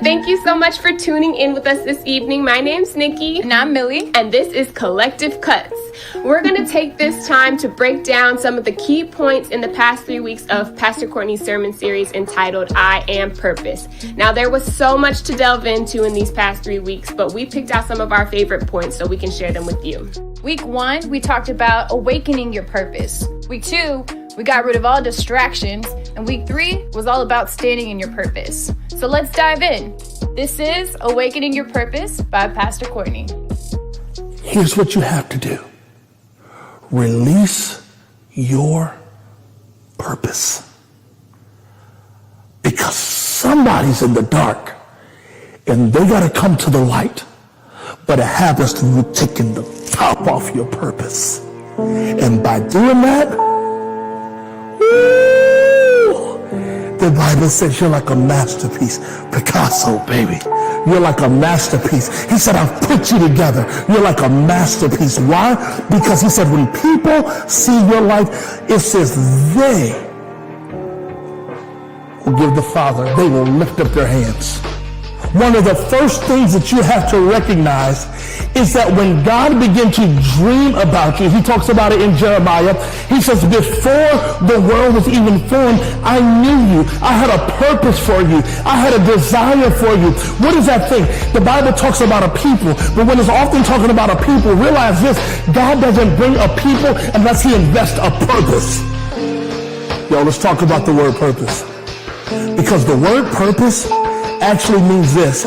Thank you so much for tuning in with us this evening. My name's Nikki. And I'm Millie. And this is Collective Cuts. We're going to take this time to break down some of the key points in the past 3 weeks of Pastor Courtney's sermon series entitled I Am Purpose. Now, there was so much to delve into in these past 3 weeks, but we picked out some of our favorite points so we can share them with you. Week 1, we talked about awakening your purpose. Week 2, we got rid of all distractions. And week 3 was all about standing in your purpose. So let's dive in. This is Awakening Your Purpose by Pastor Courtney. Here's what you have to do. Release your purpose. Because somebody's in the dark and they got to come to the light. But it happens to you taking the top off your purpose. And by doing that, the Bible says you're like a masterpiece. Picasso, baby. You're like a masterpiece. He said, I've put you together. You're like a masterpiece. Why? Because he said, when people see your life, it says they will give the Father. They will lift up their hands. One of the first things that you have to recognize is that when God began to dream about you, he talks about it in Jeremiah. He says, before the world was even formed, I knew you. I had a purpose for you. I had a desire for you. What is that thing? The Bible talks about a people, but when it's often talking about a people, realize this, God doesn't bring a people unless he invests a purpose. Yo, let's talk about the word purpose. Because the word purpose actually means this.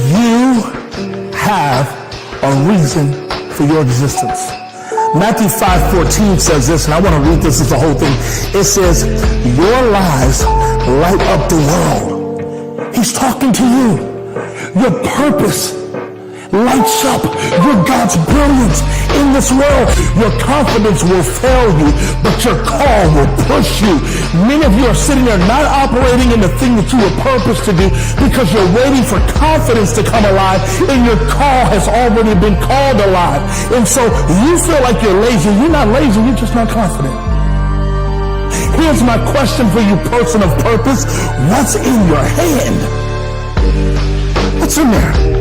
You have a reason for your existence. Matthew 5:14 says this, and I want to read this as the whole thing. It says, your lives light up the world. He's talking to you. Your purpose lights up your God's brilliance in this world. Your confidence will fail you, but your call will push you. Many of you are sitting there not operating in the thing that you were purposed to do because you're waiting for confidence to come alive and your call has already been called alive. And so you feel like you're lazy. You're not lazy, you're just not confident. Here's my question for you, person of purpose. What's in your hand? What's in there?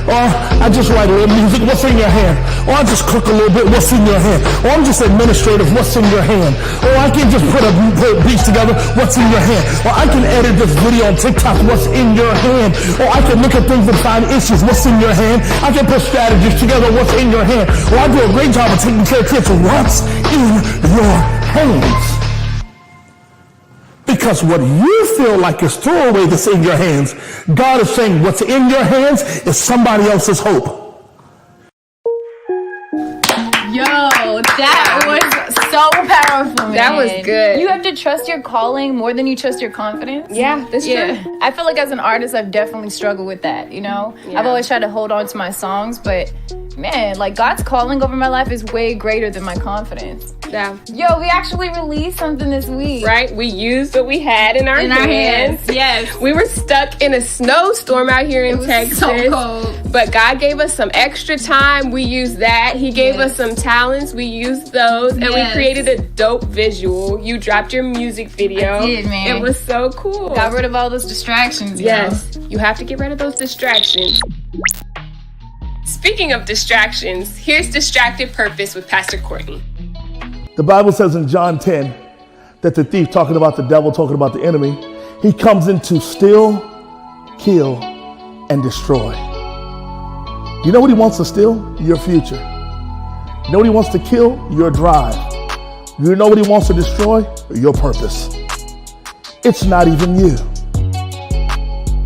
Or I just write a little music, what's in your hand? Or I just cook a little bit, what's in your hand? Or I'm just administrative, what's in your hand? Or I can just put beats together, what's in your hand? Or I can edit this video on TikTok, what's in your hand? Or I can look at things and find issues, what's in your hand? I can put strategies together, what's in your hand? Or I do a great job of taking care of kids, what's in your hands? Because what you feel like is throwaway that's in your hands, God is saying what's in your hands is somebody else's hope. Yo, that was so powerful, man. That was good. You have to trust your calling more than you trust your confidence. Yeah, that's true. I feel like as an artist, I've definitely struggled with that, you know? Yeah. I've always tried to hold on to my songs, but man, like God's calling over my life is way greater than my confidence. Yeah. Yo, we actually released something this week. Right? We used what we had in our hands. Yes. We were stuck in a snowstorm out here in Texas. So cold. But God gave us some extra time. We used that. He gave us some talents. We used those. And we created a dope visual. You dropped your music video. I did, man. It was so cool. Got rid of all those distractions. Yes. You have to get rid of those distractions. Speaking of distractions, here's Distracted Purpose with Pastor Courtney. The Bible says in John 10 that the thief, talking about the devil, talking about the enemy, he comes in to steal, kill, and destroy. You know what he wants to steal? Your future. You know what he wants to kill? Your drive. You know what he wants to destroy? Your purpose. It's not even you.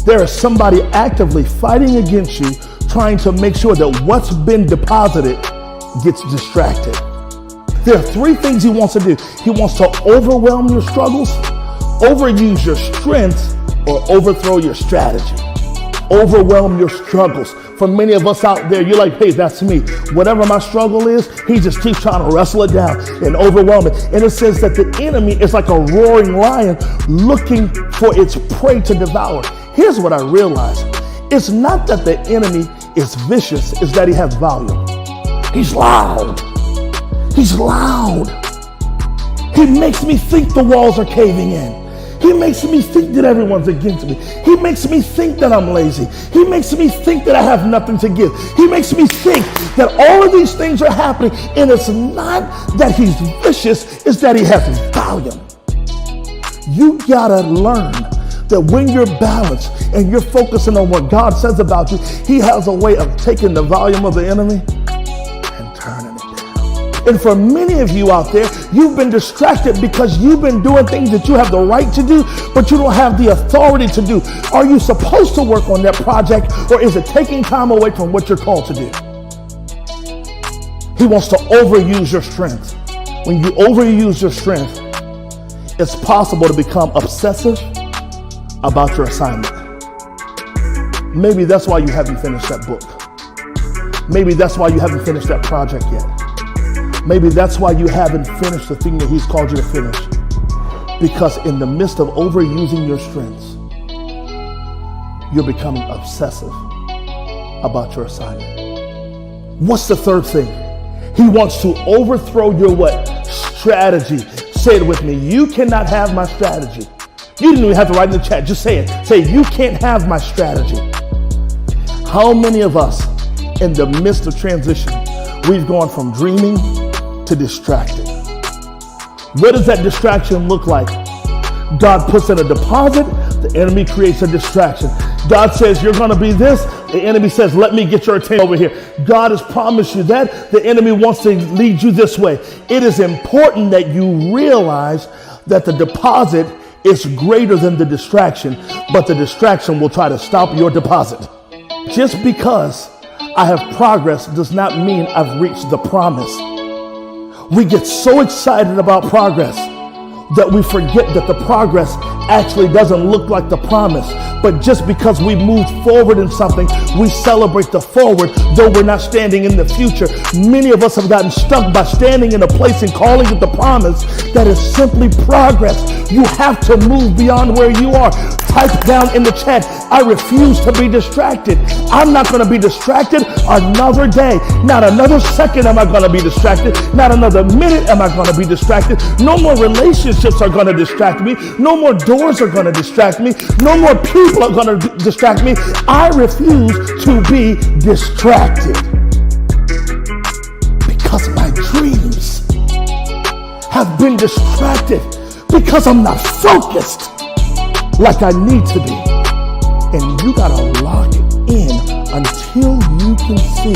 There is somebody actively fighting against you, trying to make sure that what's been deposited gets distracted. There are 3 things he wants to do. He wants to overwhelm your struggles, overuse your strengths, or overthrow your strategy. Overwhelm your struggles. For many of us out there, you're like, hey, that's me. Whatever my struggle is, he just keeps trying to wrestle it down and overwhelm it. And it says that the enemy is like a roaring lion looking for its prey to devour. Here's what I realized. It's not that the enemy is vicious, it's that he has volume. He's loud. He's loud. He makes me think the walls are caving in. He makes me think that everyone's against me. He makes me think that I'm lazy. He makes me think that I have nothing to give. He makes me think that all of these things are happening, and it's not that he's vicious, it's that he has volume. You gotta learn that when you're balanced and you're focusing on what God says about you, he has a way of taking the volume of the enemy and turning it down. And for many of you out there, you've been distracted because you've been doing things that you have the right to do, but you don't have the authority to do. Are you supposed to work on that project, or is it taking time away from what you're called to do? He wants to overuse your strength. When you overuse your strength, it's possible to become obsessive about your assignment. Maybe that's why you haven't finished that book. Maybe that's why you haven't finished that project yet. Maybe that's why you haven't finished the thing that he's called you to finish. Because in the midst of overusing your strengths, you're becoming obsessive about your assignment. What's the third thing? He wants to overthrow your what? Strategy. Say it with me. You cannot have my strategy. You didn't even have to write in the chat. Just say it. Say, you can't have my strategy. How many of us in the midst of transition, we've gone from dreaming to distracted? What does that distraction look like? God puts in a deposit. The enemy creates a distraction. God says, you're going to be this. The enemy says, let me get your attention over here. God has promised you that. The enemy wants to lead you this way. It is important that you realize that the deposit is greater than the distraction, but the distraction will try to stop your deposit. Just because I have progress does not mean I've reached the promise. We get so excited about progress that we forget that the progress actually doesn't look like the promise. But just because we moved forward in something, we celebrate the forward, though we're not standing in the future. Many of us have gotten stuck by standing in a place and calling it the promise that is simply progress. You have to move beyond where you are. Type down in the chat, I refuse to be distracted. I'm not going to be distracted another day. Not another second am I going to be distracted. Not another minute am I going to be distracted. No more relationships are going to distract me. No more doors are going to distract me. No more people are going to distract me. I refuse to be distracted. Because my dreams have been distracted. Because I'm not focused like I need to be. And you gotta lock in until you can see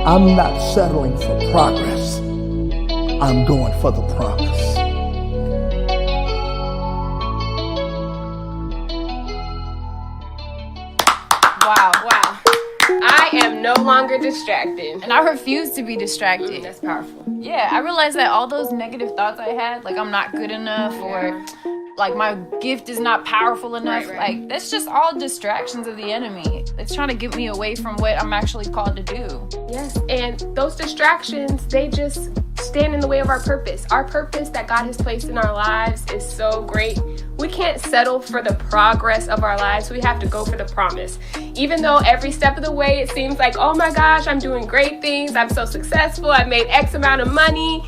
I'm not settling for progress. I'm going for the promise. Wow. I am no longer distracted. And I refuse to be distracted. That's powerful. Yeah, I realized that all those negative thoughts I had, like I'm not good enough, or like my gift is not powerful enough, Right. like that's just all distractions of the enemy. It's trying to get me away from what I'm actually called to do. Yes, and those distractions, they just stand in the way of our purpose. Our purpose that God has placed in our lives is so great. We can't settle for the progress of our lives. We have to go for the promise. Even though every step of the way it seems like, oh my gosh, I'm doing great things, I'm so successful, I've made X amount of money.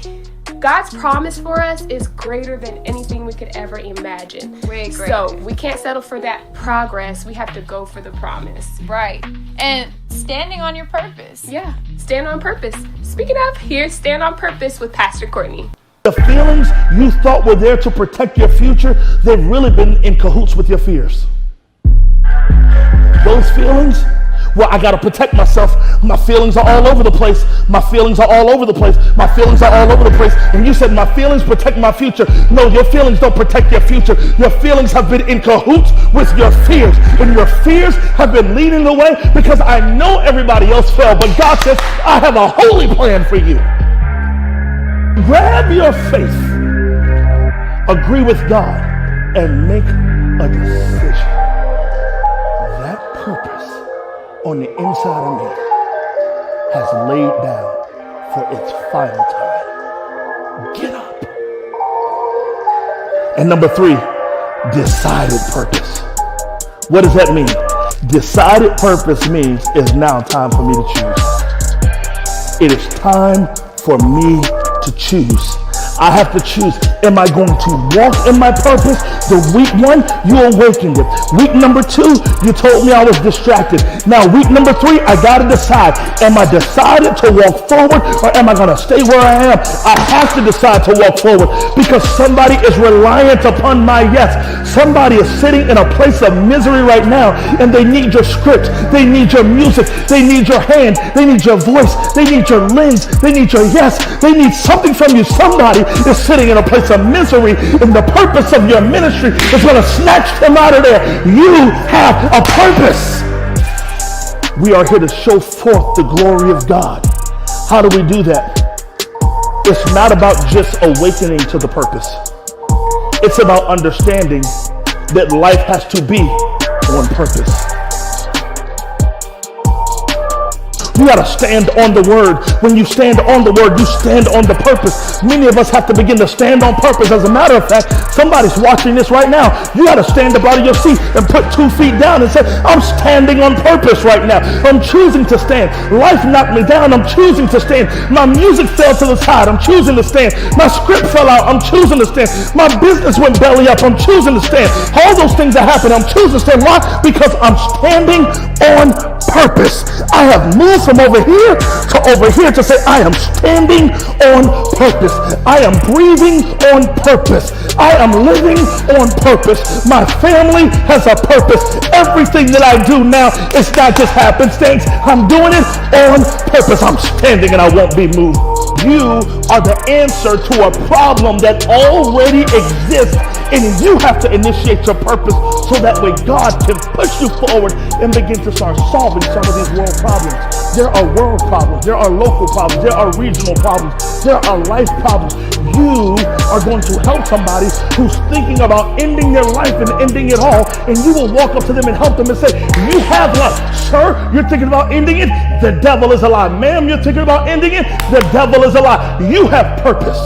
God's promise for us is greater than anything we could ever imagine. Way greater. So we can't settle for that progress. We have to go for the promise. Right. And standing on your purpose. Yeah, stand on purpose. Speaking of, here's Stand on Purpose with Pastor Courtney. The feelings you thought were there to protect your future, they've really been in cahoots with your fears. Those feelings, well, I got to protect myself. My feelings are all over the place. My feelings are all over the place. My feelings are all over the place. And you said my feelings protect my future. No, your feelings don't protect your future. Your feelings have been in cahoots with your fears. And your fears have been leading the way because I know everybody else fell. But God says, I have a holy plan for you. Grab your faith. Agree with God and make a decision. That purpose on the inside of me has laid down for its final time. Get up. And number 3, decided purpose. What does that mean? Decided purpose means it's now time for me to choose. It is time for me to choose. I have to choose. Am I going to walk in my purpose? The week 1, you awakened it. Week number 2, you told me I was distracted. Now week number 3, I got to decide. Am I decided to walk forward, or am I going to stay where I am? I have to decide to walk forward because somebody is reliant upon my yes. Somebody is sitting in a place of misery right now, and they need your script. They need your music. They need your hand. They need your voice. They need your lens. They need your yes. They need something from you. Somebody is sitting in a place of misery, and the purpose of your ministry is going to snatch them out of there. You have a purpose. We are here to show forth the glory of God. How do we do that? It's not about just awakening to the purpose. It's about understanding that life has to be on purpose. You got to stand on the word. When you stand on the word, you stand on the purpose. Many of us have to begin to stand on purpose. As a matter of fact, somebody's watching this right now. You got to stand up out of your seat and put 2 feet down and say, I'm standing on purpose right now. I'm choosing to stand. Life knocked me down. I'm choosing to stand. My music fell to the side. I'm choosing to stand. My script fell out. I'm choosing to stand. My business went belly up. I'm choosing to stand. All those things that happen, I'm choosing to stand. Why? Because I'm standing on purpose. I have moved from over here to say I am standing on purpose. I am breathing on purpose. I am living on purpose. My family has a purpose. Everything that I do now is not just happenstance. I'm doing it on purpose. I'm standing and I won't be moved. You are the answer to a problem that already exists, and you have to initiate your purpose so that way God can push you forward and begin to start solving some of these world problems. There are world problems, there are local problems, there are regional problems, there are life problems. You are going to help somebody who's thinking about ending their life and ending it all, and you will walk up to them and help them and say, you have life. Sir, you're thinking about ending it? The devil is a lie. Ma'am, you're thinking about ending it? The devil is a lie. You have purpose.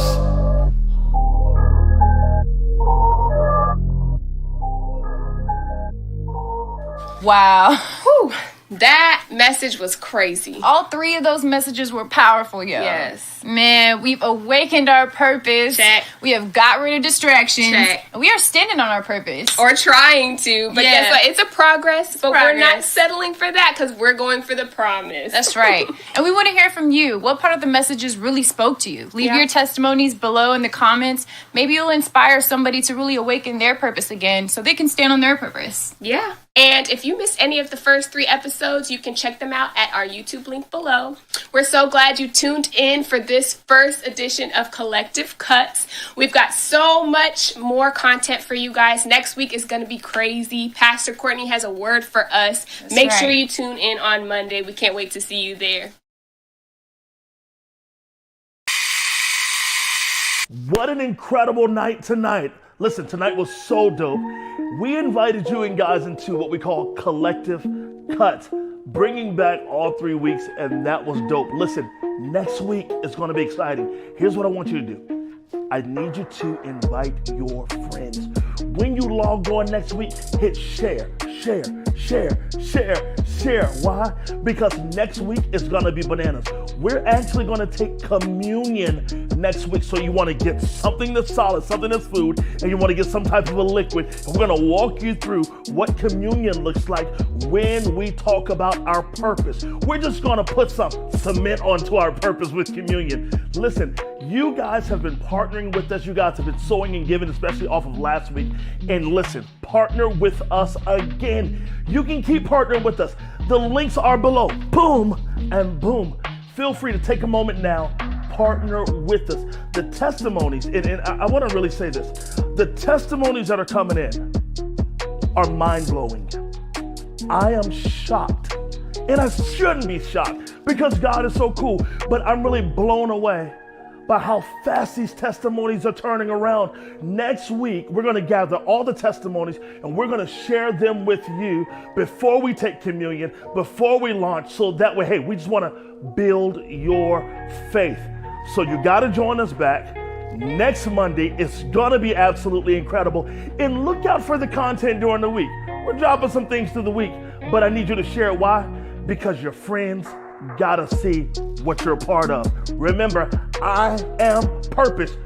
Wow. Whew. That message was crazy. All 3 of those messages were powerful, yo. Yes. Man, we've awakened our purpose. Check. We have got rid of distractions. Check. And we are standing on our purpose. Or trying to. But guess what? It's a progress. But we're not progress. settling for that because we're going for the promise. That's right. And we want to hear from you. What part of the messages really spoke to you? Leave your testimonies below in the comments. Maybe you'll inspire somebody to really awaken their purpose again so they can stand on their purpose. Yeah. And if you missed any of the first 3 episodes, you can check them out at our YouTube link below. We're so glad you tuned in for this first edition of Collective Cuts. We've got so much more content for you guys. Next week is going to be crazy. Pastor Courtney has a word for us. Make sure you tune in on Monday. We can't wait to see you there. What an incredible night tonight. Listen, tonight was so dope. We invited you and guys into what we call Collective Cuts, bringing back all 3 weeks, and that was dope. Listen, next week is going to be exciting. Here's what I want you to do. I need you to invite your friends. When you log on next week, hit share. Why? Because next week is going to be bananas. We're actually going to take communion next week. So you want to get something that's solid, something that's food, and you want to get some type of a liquid. And we're going to walk you through what communion looks like when we talk about our purpose. We're just going to put some cement onto our purpose with communion. Listen, you guys have been partnering with us. You guys have been sowing and giving, especially off of last week. And listen, partner with us again. You can keep partnering with us. The links are below. Boom and boom. Feel free to take a moment now. Partner with us. The testimonies, and I want to really say this. The testimonies that are coming in are mind-blowing. I am shocked. And I shouldn't be shocked because God is so cool. But I'm really blown away by how fast these testimonies are turning around. Next week, we're going to gather all the testimonies and we're going to share them with you before we take communion, before we launch. So that way, hey, we just want to build your faith. So you got to join us back next Monday. It's going to be absolutely incredible. And look out for the content during the week. We're dropping some things through the week, but I need you to share it. Why? Because your friends gotta see what you're a part of. Remember, I am purpose.